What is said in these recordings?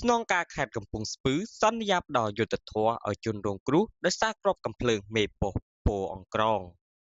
ស្នងការខេត្តកំពង់ស្ពឺសន្យាផ្ដល់យុត្តិធម៌ឲ្យជនរងគ្រោះដោយសារគ្រាប់កាំភ្លើងមេប៉ុស្តិ៍ពោអង្ក្រង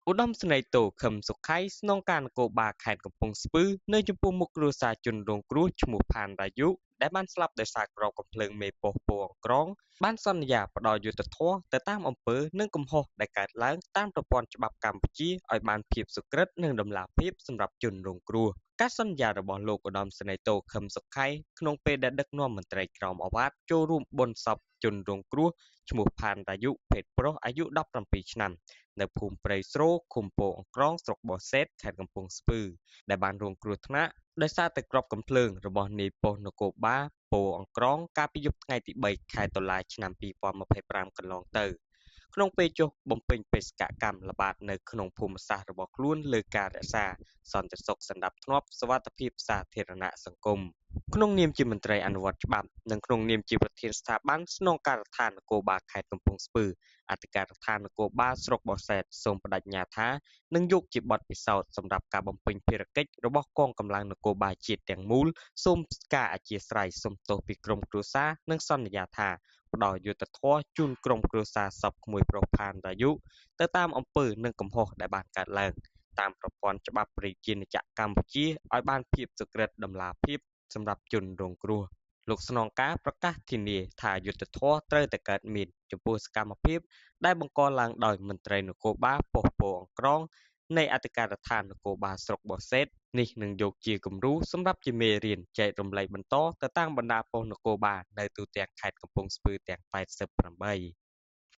ឧត្តមសេនីយ៍តូខឹមសុខៃស្នងការនគរបាលខេត្តកំពង់ស្ពឺនៅចំពោះមុខគ្រួសារជនរងគ្រោះឈ្មោះផានរាយុដែលបានស្លាប់ដោយសារគ្រាប់កាំភ្លើងមេប៉ុស្តិ៍ពោអង្ក្រងបានសន្យាផ្ដល់យុត្តិធម៌ទៅតាមអំពើនិងកំហុសដែលកើតឡើងតាមប្រព័ន្ធច្បាប់កម្ពុជាឲ្យបានភាពសុក្រិតនិងតម្លាភាពសម្រាប់ជនរងគ្រោះការសន្យារបស់លោកឧត្តមសេនីយ៍តូខឹមសុខៃក្នុងពេលដែលដឹកនាំមន្ត្រីក្រមអាវ៉ាតចូលរួមបុណ្យសពជនរងគ្រោះឈ្មោះផានរាយុភេទប្រុសអាយុ17ឆ្នាំនៅភូមិព្រៃស្រូឃុំពោអង្ក្រងស្រុកបរសេតខេត្តកំពង់ស្ពឺដែលបានរងគ្រោះថ្នាក់ដោយសារតែគ្រាប់កាំភ្លើងរបស់នាយប៉ុស្តិ៍នគរបាលពោអង្ក្រងកាលពីយប់ថ្ងៃទី3ខែតុលាឆ្នាំ2025កន្លងទៅក្នុងពេលចុះបំពេញបេសកកម្មល្បាតនៅក្នុងភូមិសាស្ត្ររបស់ខ្លួនលើការរក្សាសន្តិសុខសណ្ដាប់ធ្នាប់សុវត្ថិភាពសាធារណៈសង្គមក្នុងនាមជាមន្ត្រីអនុវត្តច្បាប់និងក្នុងនាមជាប្រធានស្ថាប័នស្នងការដ្ឋាននគរបាលខេត្តកំពង់ស្ពឺអធិការដ្ឋាននគរបាលស្រុកបរសេតសូមបដិញ្ញាថានឹងយកជាបទពិសោធន៍សម្រាប់ការបំពេញភារកិច្ចរបស់កងកម្លាំងនគរបាលជាតិទាំងមូលសូមការអធ្យាស្រ័យសុំទោសពីក្រុមគ្រួសារនិងសន្យាថាផ្ដល់យុត្តិធម៌ជូនក្រុមគ្រួសារសពក្មួយប្រុសផានរាយុទៅតាមអំពើនិងកំហុសដែលបានកើតឡើងតាមប្រព័ន្ធច្បាប់ប្រជាណាចក្រកម្ពុជាឲ្យបានភាពសុក្រិតតម្លាភាពសម្រាប់ជនរងគ្រោះលោកស្នងការប្រកាសធានាថាយុត្តិធម៌ត្រូវតែកើតមានចំពោះសកម្មភាពដែលបង្កឡើងដោយមន្ត្រីនគរបាលប៉ុស្តិ៍ពោអង្ក្រងនៃអធិការដ្ឋាននគរបាលស្រុកបរសេតនេះនឹងយកជាគំរូសម្រាប់ជាមេរៀនចែករំលែកបន្តទៅតាមបណ្ដាប៉ុស្តិ៍នគរបាលនៅទូទាំងខេត្តកំពង់ស្ពឺទាំង88